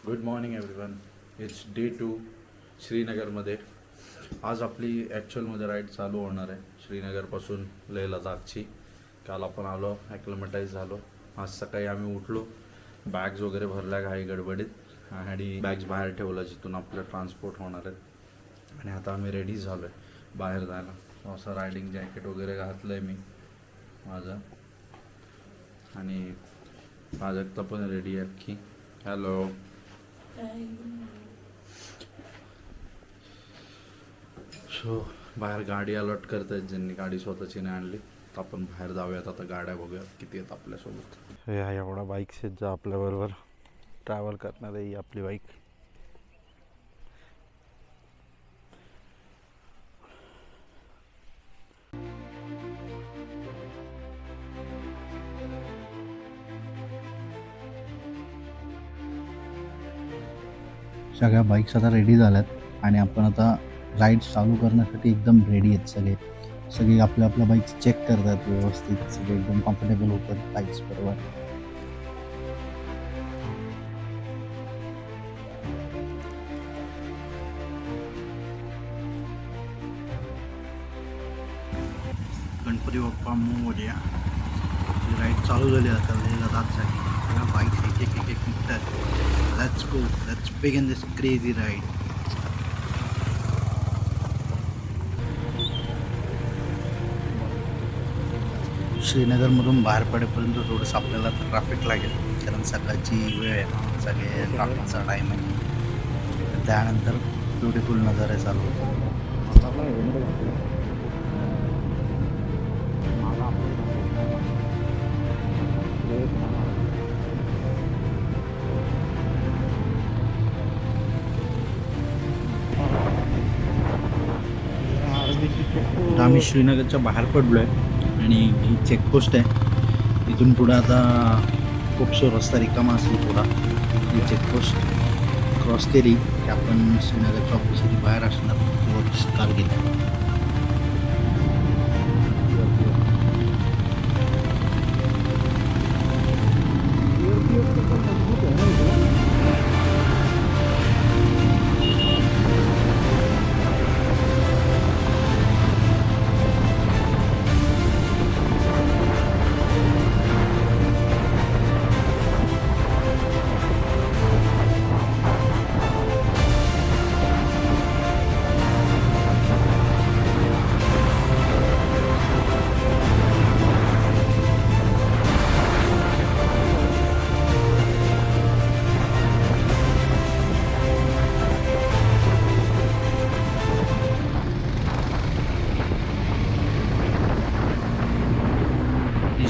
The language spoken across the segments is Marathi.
Good morning everyone. It's day 2 श्रीनगरमध्ये. आज आपली ॲक्च्युअलमध्ये राईड चालू होणार आहे श्रीनगरपासून लेह लडाखची. काल आपण आलो, ॲक्लिमेटाईज झालो. आज सकाळी आम्ही उठलो, बॅग्स वगैरे भरल्या घाई गडबडीत आणि बॅग्स बाहेर ठेवल्या जिथून आपलं ट्रान्सपोर्ट होणार आहेत. आणि आता आम्ही रेडी झालो आहे बाहेर जायला. असं रायडिंग जॅकेट वगैरे घातलं आहे मी माझं, आणि प्राजक्ता पण रेडी आहे अख्खी. हॅलो. सो बाहेर गाडी अलॉट करत आहेत ज्यांनी गाडी स्वतःची नाही आणली. तर आपण बाहेर जाऊयात आता, गाड्या बघूयात किती आहेत आपल्यासोबत. ह्या एवढा बाईक्स आहेत ज्या आपल्याबरोबर ट्रॅव्हल करणार आहे. ही आपली बाईक. सगळ्या बाईक्स आता रेडी झाल्यात आणि आपण आता राईड चालू करण्यासाठी एकदम रेडी आहेत सगळे आपल्या आपल्या बाईक्स चेक करतात व्यवस्थित. सगळे एकदम कम्फर्टेबल होतात बाईक्स बरोबर. गणपती बाप्पा मोरया. राईड चालू झाली आता लेह लडाखसाठी. बाईक्स एक एक एक एक निघतात. Let's go, let's begin this crazy ride. श्रीनगरमधून बाहेर पडेपर्यंत थोडंसं आपल्याला ट्रॅफिक लागेल, कारण सकाळची वेळ आहे ना, सगळे ट्रॅफिकचा टाईम आहे. त्यानंतर ब्युटिफुल नजारे चालू होतो. आम्ही श्रीनगरच्या बाहेर पडलो आहे आणि ही चेकपोस्ट आहे. इथून पुढं आता खूपसो रस्ता रिकामा असेल थोडा. ही चेकपोस्ट क्रॉस केली की आपण श्रीनगरच्या ऑफिसची बाहेर असणार किंवा कारगिल.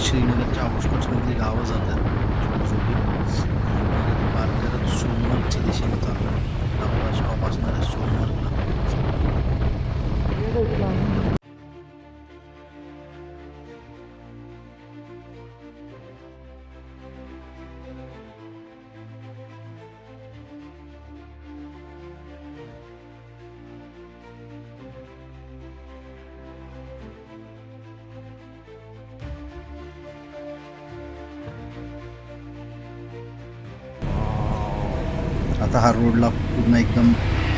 श्रीनगरच्या आउटस्कट्समधली गावं जातात छोटी छोटी. पार करत सोनमर्गच्या दिशेने चालू. आपला स्टॉप असणार आहे सोनमर्गला. आता हा रोडला पूर्ण एकदम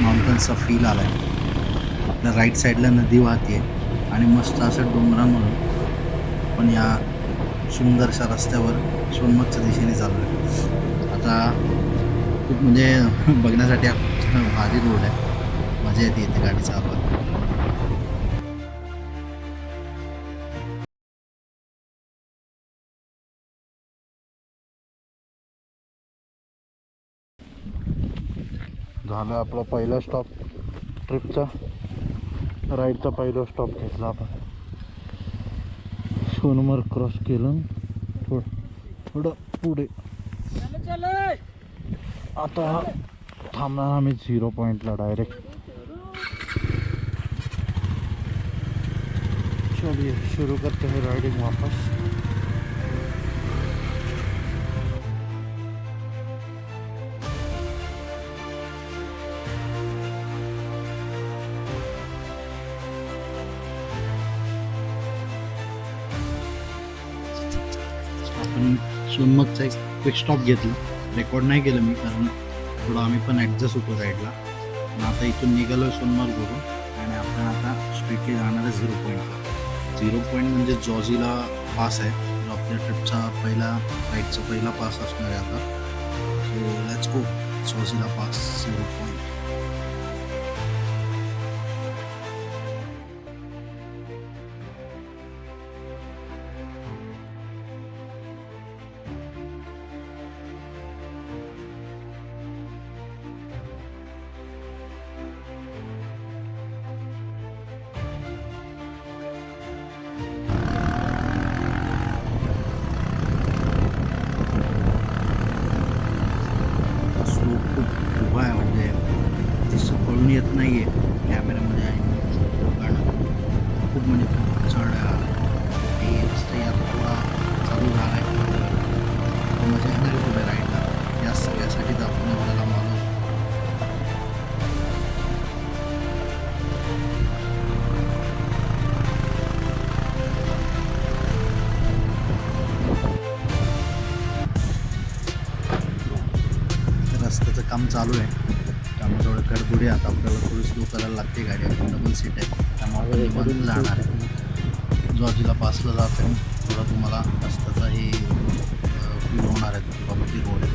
माउंटन्सचा फील आला आहे. आपल्या राईट साईडला नदी वाहते आणि मस्त असं डोंगरांमधून पण या सुंदरशा रस्त्यावर सोनमर्गच्या दिशेने चाललो आहे. आता खूप म्हणजे बघण्यासाठी भारी रोड आहे. मजा येते इथे गाडी चालवायला. झालं आपला पहिला स्टॉप ट्रिपचा. राईडचा पहिला स्टॉप घेतला आपण. सोनमर्ग क्रॉस केलं, थोडं पुढे. आता थांबणार आम्ही 0 पॉईंटला डायरेक्ट. चलिए शुरू करते हैं राइडिंग वापस. आपण सोनमर्गचा एक क्विक स्टॉप घेतला. रेकॉर्ड नाही केलं मी कारण थोडं आम्ही पण ॲडजस्ट होतो राईडला. आणि आता इथून निघालो आहे सोनमार्गवरून आणि आपण आता स्ट्रीटली जाणार आहे 0 पॉईंटला. 0 पॉईंट म्हणजे जॉर्जिला पास आहे, जो आपल्या ट्रिपचा राईडचा पहिला पास असणार आहे आता. सो लेट्स गो जॉर्जिला पास 0 पॉईंट. स्लो खूप उभा आहे, म्हणजे तसं कळून येत नाही आहे कॅमेऱ्यामध्ये आहे कारण खूप म्हणजे खूप चढ हे रस्ते आता थोडा चालू झाला आहे. मजा येणार आहे पुढे राईडला. या सगळ्यासाठीच आपण एवढ्याला मालो. रस्त्याचं काम चालू आहे, त्यामुळे थोडं कडबुडी आता आपल्याला थोडी स्लो करायला लागते. गाडी आपण डबल सीट आहे त्यामुळे आपण जाणार आहे. जॉर्जिला पासला जात आहे थोडं तुम्हाला रस्त्याचा हे फील होणार आहे. बघती रोड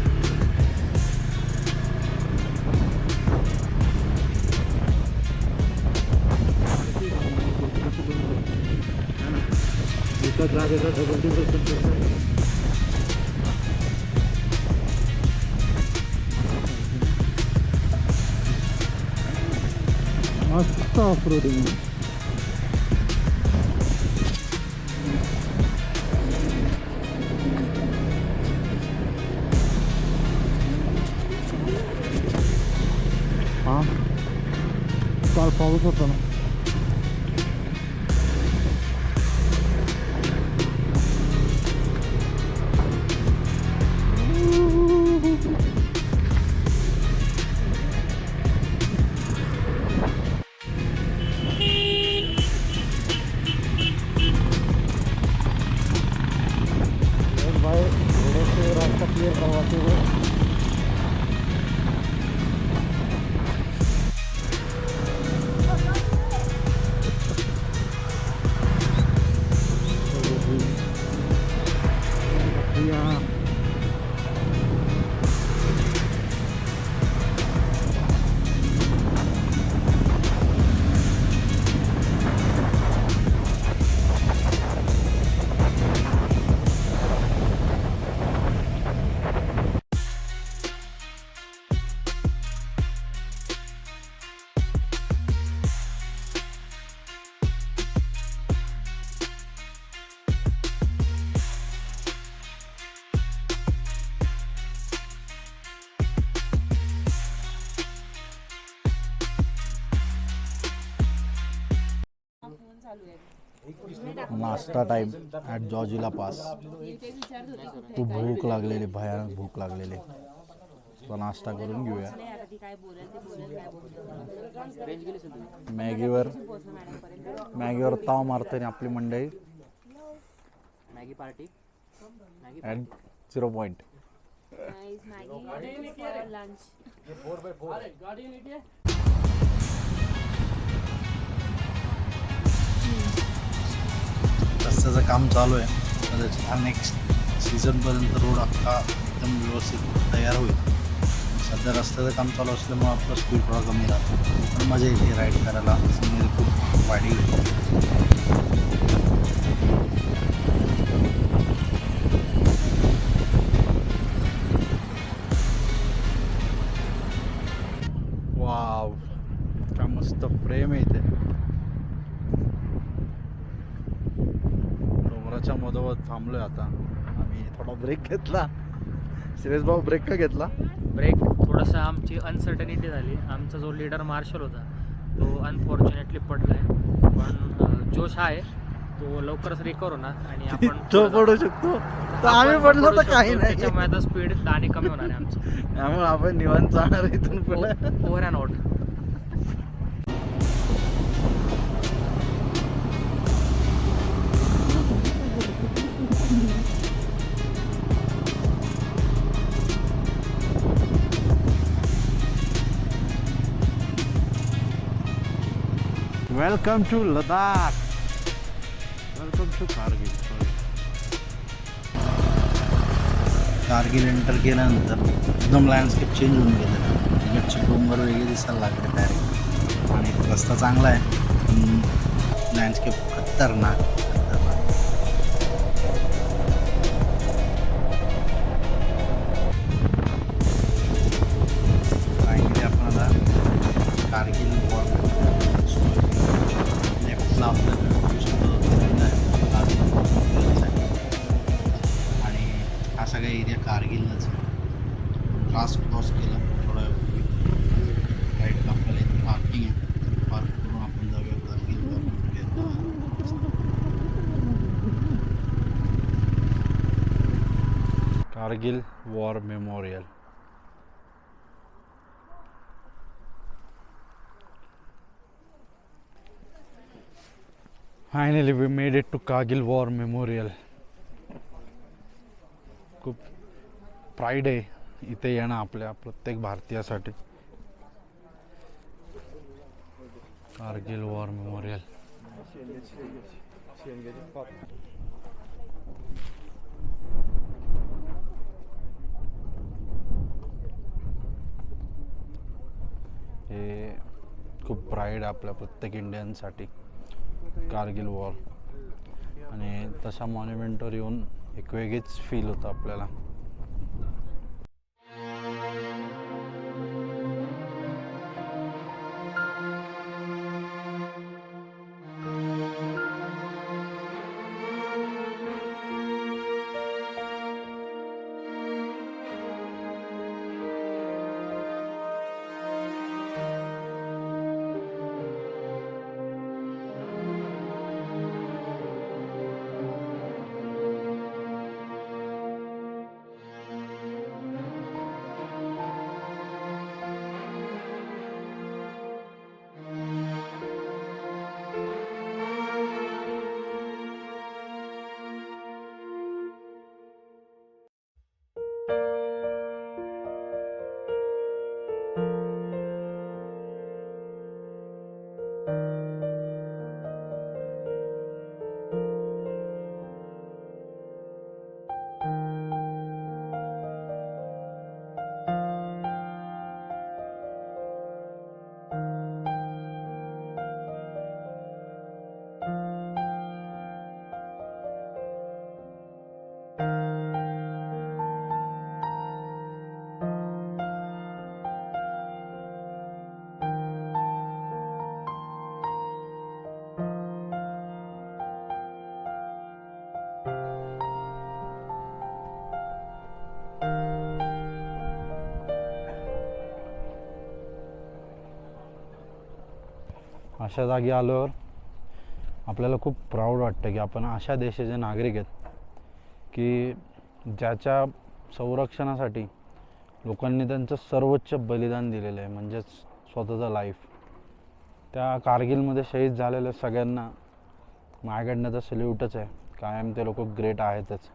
मस्त ऑफ रोडिंग. हां काल पाऊस होता ना. भाई थोड़े से रास्ता क्लियर करवाते हुए नाश्ता टाइम ॲट जॉर्जिला पास. खूप भूक लागलेली, भयानक भूक लागलेली. तर नाश्ता करून घेऊया. मॅगीवर ताव मारते आपली मंडळी. Maggi party at 0 point. रस्त्याचं काम चालू आहे. कदाचित हा नेक्स्ट सीझनपर्यंत रोड अख्खा एकदम व्यवस्थित तयार होईल. सध्या रस्त्याचं काम चालू असल्यामुळे आपलं स्पीड थोडा कमी राहतो, पण मजा येते राईड करायला. सिग्नल खूप वाढी वाव, काय मस्त फ्रेम आहे इथे. डोंगराच्या मधोमध थांबलोय आता आम्ही. थोडा ब्रेक घेतला. सुरेश भाऊ ब्रेक का घेतला? ब्रेक थोडासा आमची अनसर्टनिटी झाली. आमचा जो लीडर मार्शल होता तो अनफॉर्च्युनेटली पडलाय, पण जोश आहे तो लवकरच रिकवर होणार आणि आपण तो पडू शकतो. तर आम्ही पडलो तर काही नाही. त्याच्यामुळे आता स्पीड दाणे कमी होणार आहे आमचं. त्यामुळे आपण निवांत जाणार इथून पुढे. Over and out. Welcome to Ladakh, welcome to Kargil. Kargil enter केल्यानंतर एकदम लँडस्केप चेंज होऊन गेलं. तिकडचे डोंगर वेगळे दिसायला लागले डायरेक्ट. आणि रस्ता चांगला आहे पण लँडस्केप खतरनाक खतरनाक. फायनली आपण आता कारगिल वॉर लेफ्टला आपल्याला दिसतं आहे. आणि हा सगळा एरिया कारगिललाच आहे. लास्ट क्रॉस केला थोडा राईटला आपल्याला इथे पार्किंग आहे. पार्क करून आपण जाऊया Kargil Kargil war memorial. Finally we made it to Kargil war memorial. खूप प्राईड आहे इथे येणं आपल्या प्रत्येक भारतीयासाठी. Kargil war memorial. हे खूप प्राईड आहे आपल्या प्रत्येक इंडियनसाठी कारगिल वॉर. आणि तशा मॉन्युमेंटवर येऊन एक वेगळीच फील होतं आपल्याला. अशा जागी आल्यावर आपल्याला खूप प्राऊड वाटतं की आपण अशा देशाचे नागरिक आहेत की ज्याच्या संरक्षणासाठी लोकांनी त्यांचं सर्वोच्च बलिदान दिलेलं आहे, म्हणजेच स्वतःचं लाईफ. त्या कारगिलमध्ये शहीद झालेल्या सगळ्यांना माझ्याकडनं तर सल्यूटच आहे. कायम ते लोक ग्रेट आहेतच,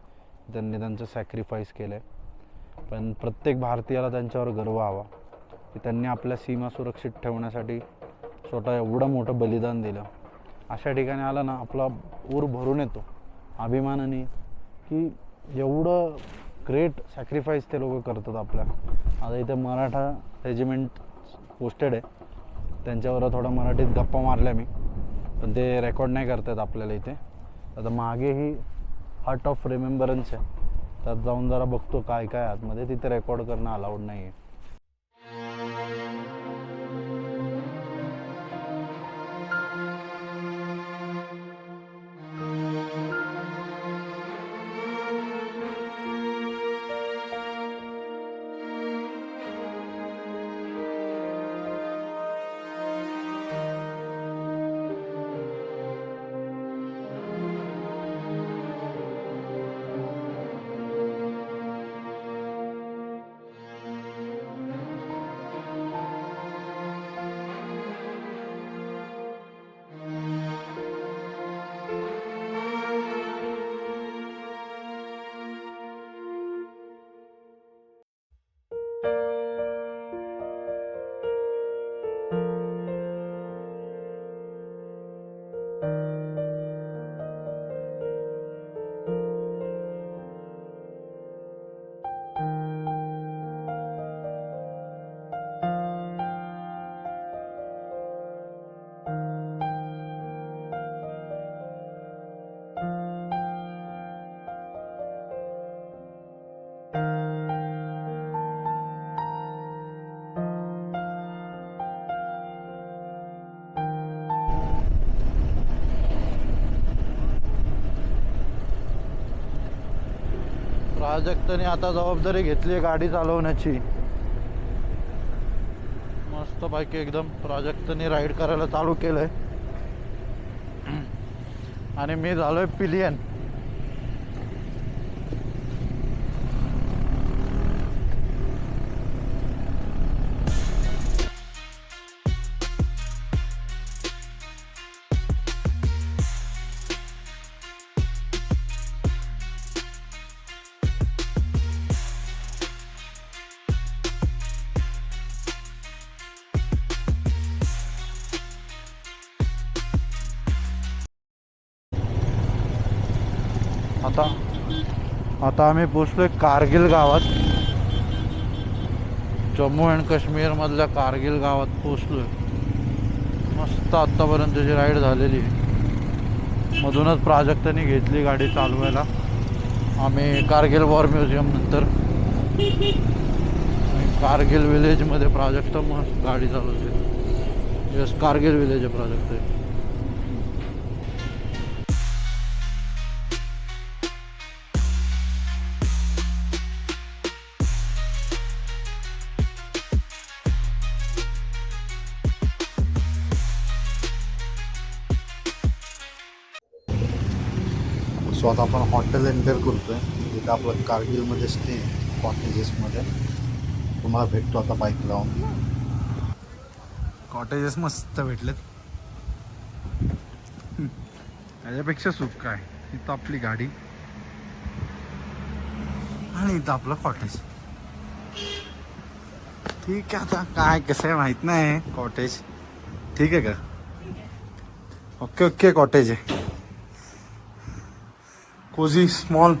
त्यांनी त्यांचं सॅक्रिफाईस केलं आहे. पण प्रत्येक भारतीयाला त्यांच्यावर गर्व हवा की त्यांनी आपल्या सीमा सुरक्षित ठेवण्यासाठी स्वतः एवढं मोठं बलिदान दिलं. अशा ठिकाणी आला ना आपला ऊर भरून येतो अभिमानाने की एवढं ग्रेट सॅक्रिफाईस ते लोक करतात आपल्या. आता इथे मराठा रेजिमेंट पोस्टेड आहे, त्यांच्यावर थोडा मराठीत गप्पा मारल्या मी, पण ते रेकॉर्ड नाही करतात आपल्याला इथे. आता मागे ही हार्ट ऑफ रिमेंबरन्स आहे, त्यात जाऊन जरा बघतो काय काय आतमध्ये. तिथे रेकॉर्ड करणं अलाउड नाही आहे. प्राजक्ताने आता जबाबदारी घेतली गाडी चालवण्याची. मस्तपैकी एकदम प्राजक्ताने राईड करायला चालू केलंय आणि मी झालोय पिलियन. आता आम्ही पोचलोय कारगिल गावात. जम्मू अँड काश्मीर मधल्या कारगिल गावात पोचलोय. मस्त आत्तापर्यंतची राईड झालेली आहे. मधूनच प्राजक्ताने घेतली गाडी चालवायला. आम्ही कारगिल वॉर म्युझियम नंतर कारगिल विलेजमध्ये प्राजक्ता मस्त गाडी चालवते. यस, कारगिल विलेज आहे प्राजक्ता. सो आता आपण हॉटेल एंटर करतोय. इथं आपलं कारगिलमध्ये स्टे कॉटेजेसमध्ये. तुम्हाला भेटतो आता बाईक लावून. कॉटेजेस मस्त भेटलेत. त्याच्यापेक्षा सुख काय, इथं आपली गाडी आणि इथं आपलं कॉटेज. ठीक आहे, आता काय कसं आहे माहीत नाही. कॉटेज ठीक आहे का? ओके कॉटेज आहे. Cosy small